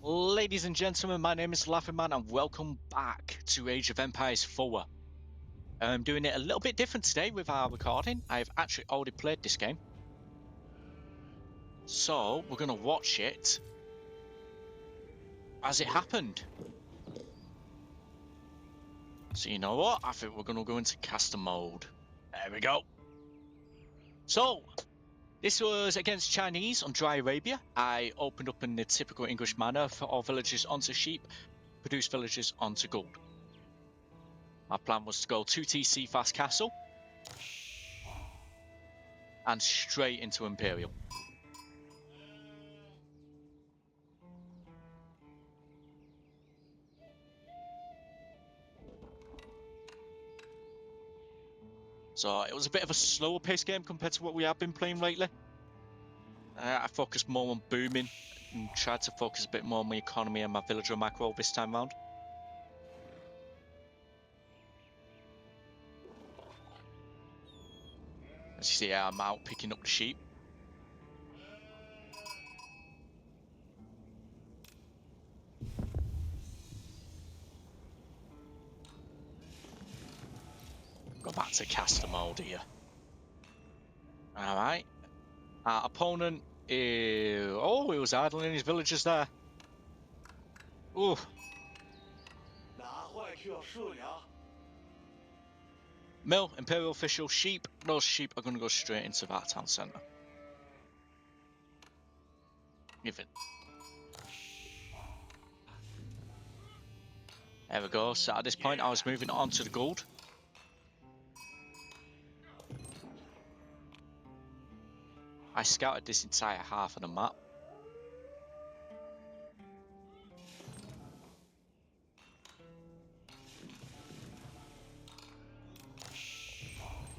Ladies and gentlemen, my name is Laughing Man and welcome back to Age of Empires 4. I'm doing it a little bit different today with our recording. I've actually already played this game. So, we're going to watch it as it happened. So you know what? I think we're going to go into caster mode. There we go. So, this was against Chinese on Dry Arabia. I opened up in the typical English manner for all villagers onto sheep, produce villagers onto gold. My plan was to go 2TC fast castle and straight into Imperial. So it was a bit of a slower paced game compared to what we have been playing lately. I focused more on booming and tried to focus a bit more on my economy and my villager macro this time round. As you see, I'm out picking up the sheep. Go back to caster mode here. Alright. Our opponent is... Oh, he was idling his villagers there. Ooh. Mill, Imperial official, sheep. Those sheep are going to go straight into that town centre. Even. There we go. So at this point, I was moving on to the gold. I scouted this entire half of the map.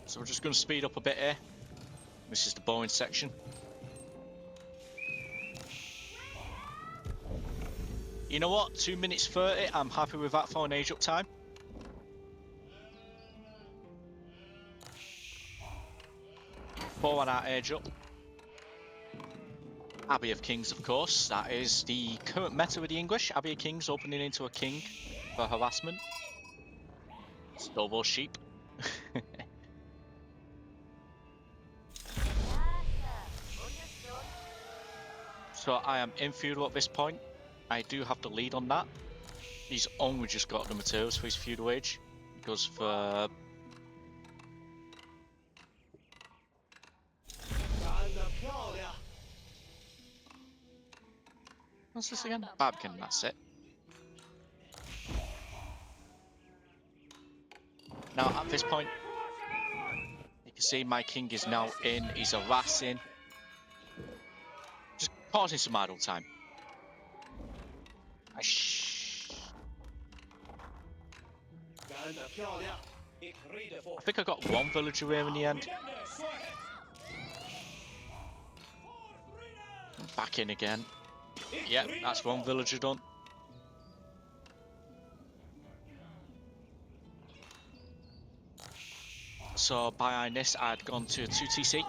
So we're just going to speed up a bit here. This is the bowling section. You know what? 2 minutes 30. I'm happy with that for an age up time. Bow on our age up. Abbey of Kings, of course. That is the current meta with the English. Abbey of Kings opening into a king for harassment. Stole those sheep. So I am in feudal at this point. I do have the lead on that. He's only just got the materials for his feudal age. He goes for... What's this again? Barbican, that's it. Now at this point, you can see my king is now in. He's harassing. Just pausing some idle time. I think I got one villager here in the end. Back in again. Yep, that's one villager done. So behind this, I'd gone to 2TC.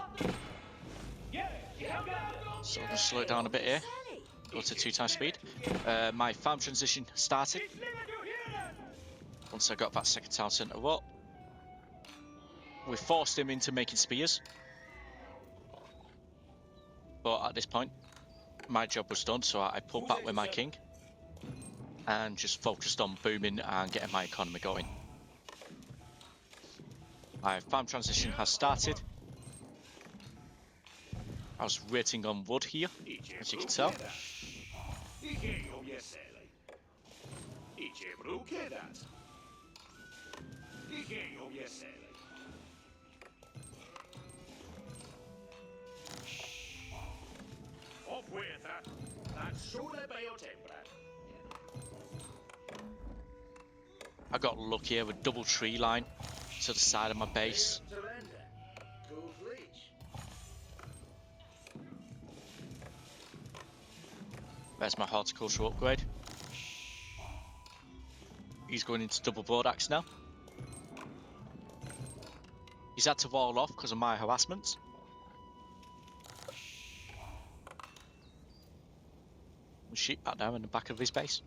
So I'm going to slow it down a bit here. Go to 2 times speed. My farm transition started. Once I got that second town centre up, we forced him into making spears. But at this point, my job was done, so I pulled back with my king and just focused on booming and getting my economy going. My farm transition has started. I was waiting on wood here, as you can tell. I got lucky here with double tree line to the side of my base. There's my horticultural upgrade. He's going into double broad axe now. He's had to wall off because of my harassment. sheep back there in the back of his base.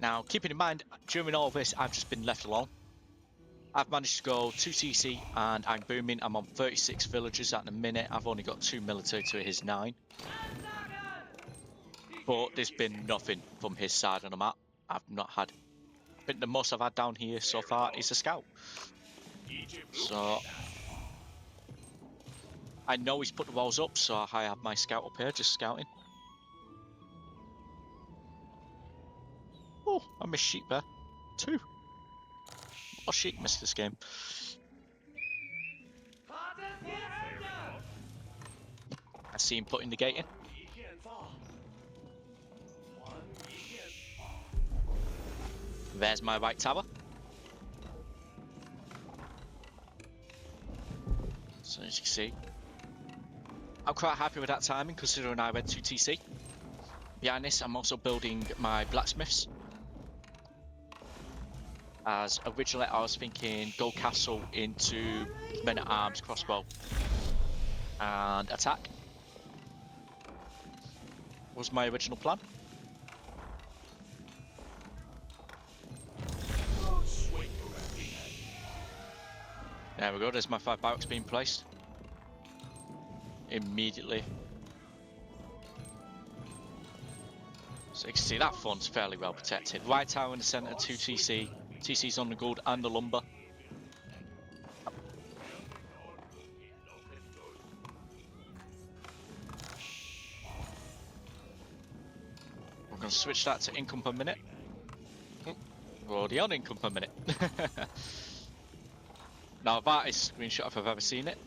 Now, keeping in mind, during all this, I've just been left alone. I've managed to go 2 CC and I'm booming. I'm on 36 villagers at the minute. I've only got 2 military to his 9. But there's been nothing from his side on the map. I've not had... I think the most I've had down here so far is a scout. So... I know he's put the walls up, so I have my scout up here, just scouting. Oh, I missed sheep there. 2. Oh, sheep missed this game. I see him putting the gate in. There's my white tower. So as you can see, I'm quite happy with that timing considering I went to TC. Behind this, I'm also building my blacksmiths. As originally I was thinking go castle into men at arms, crossbow, and attack. Was my original plan. There we go, there's my 5 barracks being placed. Immediately. So you can see that front's fairly well protected. White tower in the centre, 2 TC. TC's on the gold and the lumber. We're going to switch that to income per minute. We're already on income per minute. Now that is a screenshot if I've ever seen it.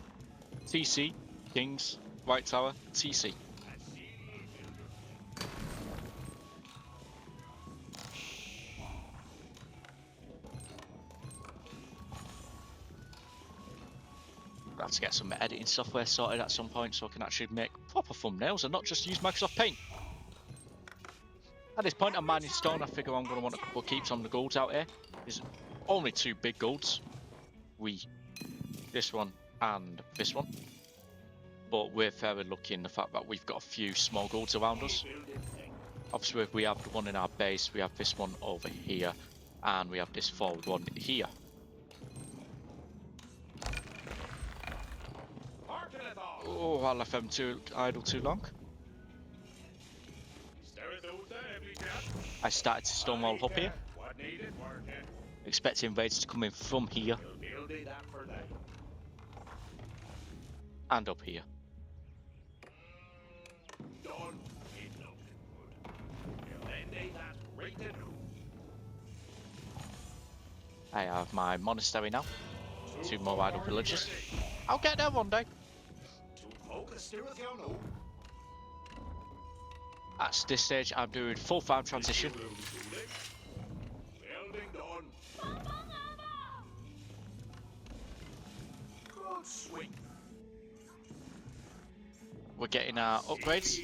TC, Kings, White Tower, TC. I have to get some editing software sorted at some point so I can actually make proper thumbnails and not just use Microsoft Paint. At this point I'm mining stone. I figure I'm going to want a couple of keeps on the golds out here. There's only 2 big golds. This one and this one. But we're fairly lucky in the fact that we've got a few small golds around us. Obviously we have the one in our base, we have this one over here, and we have this forward one here. Oh, I left them idle too long. I started to stonewall up here. Expecting invaders to come in from here. And up here. I have my monastery now. 2 more idle villages. I'll get there one day. At this stage, I'm doing full farm transition. We're getting our upgrades.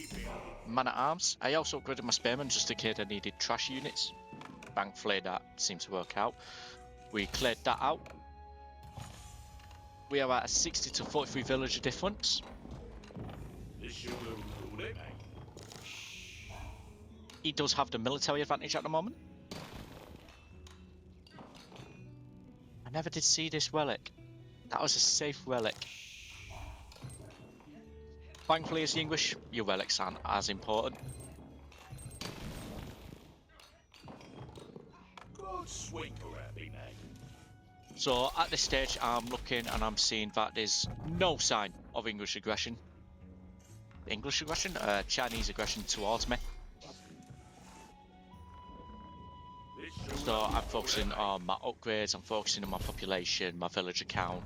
Man at arms. I also upgraded my spearmen just in case I needed trash units. Thankfully, that seemed to work out. We cleared that out. We are at a 60 to 43 villager difference. He does have the military advantage at the moment. I never did see this relic. That was a safe relic. Thankfully, as the English, your relics aren't as important. So at this stage, I'm looking and I'm seeing that there's no sign of English aggression. English aggression? Chinese aggression towards me. So I'm focusing on my upgrades, I'm focusing on my population, my villager count.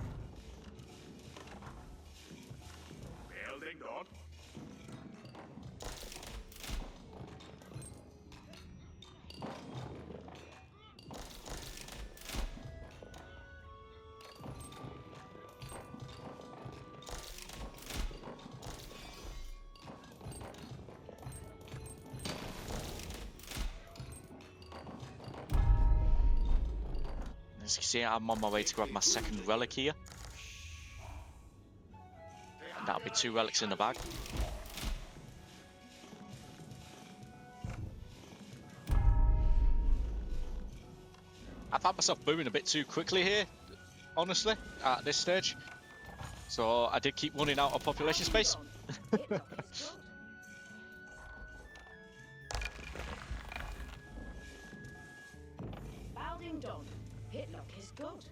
As you can see, I'm on my way to grab my second relic here. And that'll be 2 relics in the bag. I've had myself booming a bit too quickly here, honestly, at this stage. So I did keep running out of population space. Balding done. Hitlock is good.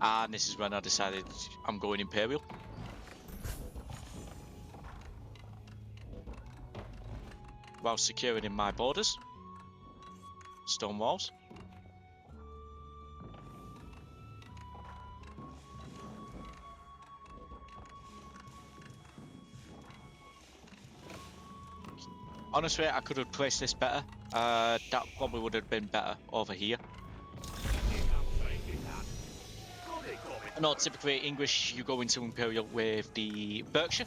And this is when I decided I'm going Imperial. While securing in my borders. Stone walls. Honestly, I could have placed this better. That probably would have been better over here. I know typically English, you go into Imperial with the Berkshire.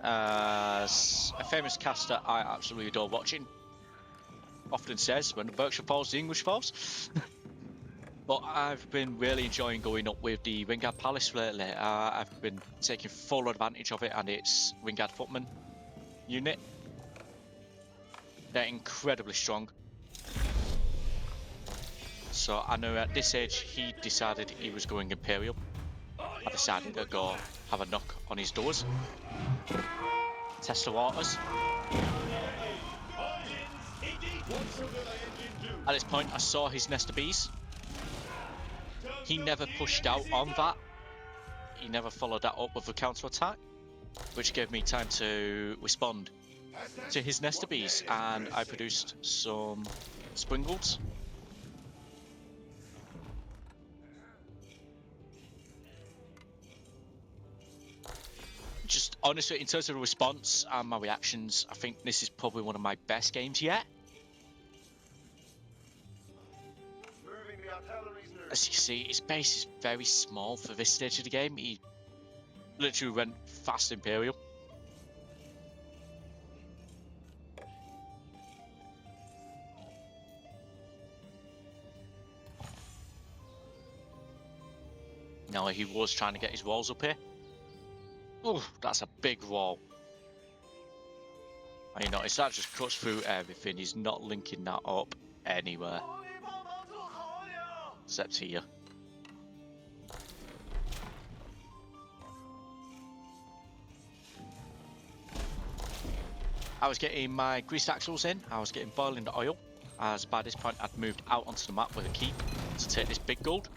A famous caster I absolutely adore watching often says, when the Berkshire falls, the English falls. But I've been really enjoying going up with the Wingard Palace lately. I've been taking full advantage of it, and it's Wingard Footman unit. They're incredibly strong. So I know at this age he decided he was going Imperial. I decided to go have a knock on his doors. Test the waters. At this point I saw his nest of bees. He never pushed out on that. He never followed that up with a counter attack, which gave me time to respond to his nest of bees, and I produced some springles. Just honestly, in terms of the response and my reactions, I think this is probably one of my best games yet. As you see, his base is very small for this stage of the game. He literally went fast Imperial. Now he was trying to get his walls up here. Oh, that's a big wall. And you notice that just cuts through everything. He's not linking that up anywhere. Except here. I was getting my greased axles in. I was getting boiling the oil. As by this point I'd moved out onto the map with a keep to take this big gold.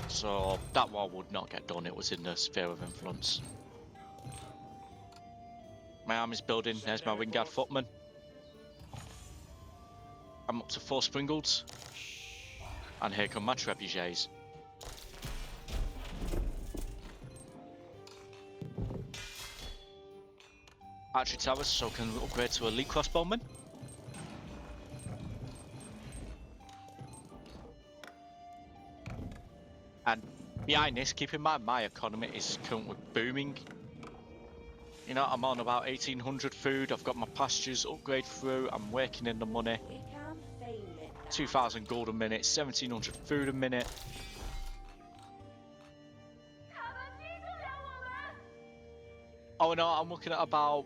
So that wall would not get done, it was in the sphere of influence. My army's building, there's my Wingard Footman. I'm up to 4 springles. And here come my trebuchets. Archery towers, so can upgrade to elite crossbowman. And behind this, keep in mind my economy is currently booming. You know, I'm on about 1800 food, I've got my pastures upgrade through, I'm working in the money. 2000 gold a minute, 1700 food a minute. Oh no, I'm looking at about,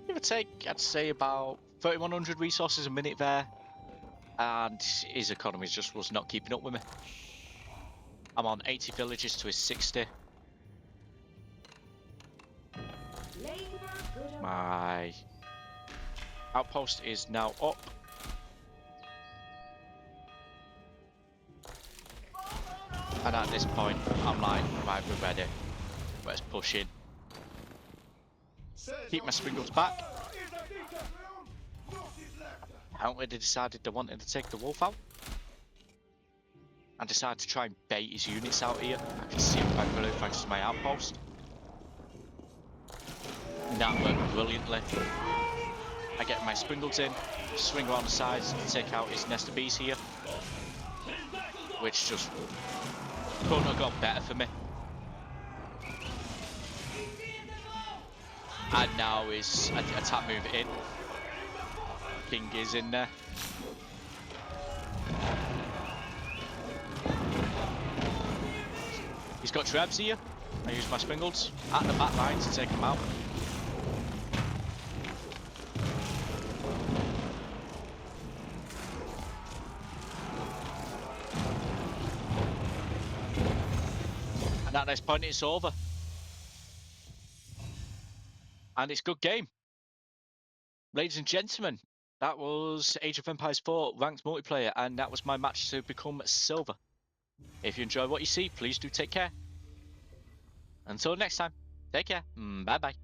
give or take, I'd say about 3100 resources a minute there. And his economy just was not keeping up with me. I'm on 80 villages to his 60. My outpost is now up. And at this point, I'm like, right, we're ready. Let's push in. Keep my springles back. Apparently they decided they wanted to take the wolf out. And decided to try and bait his units out here. I can see him quite brilliant thanks to my outpost. And that worked brilliantly. I get my springles in, swing around the sides to take out his nest of bees here. Which just couldn't have got better for me. And now his attack move in. King is in there. He's got Trebs here. I use my Springles at the back line to take him out. And at this point, it's over. And it's good game. Ladies and gentlemen, that was Age of Empires 4 ranked multiplayer, and that was my match to become silver. If you enjoy what you see, please do take care. Until next time, take care. Bye bye.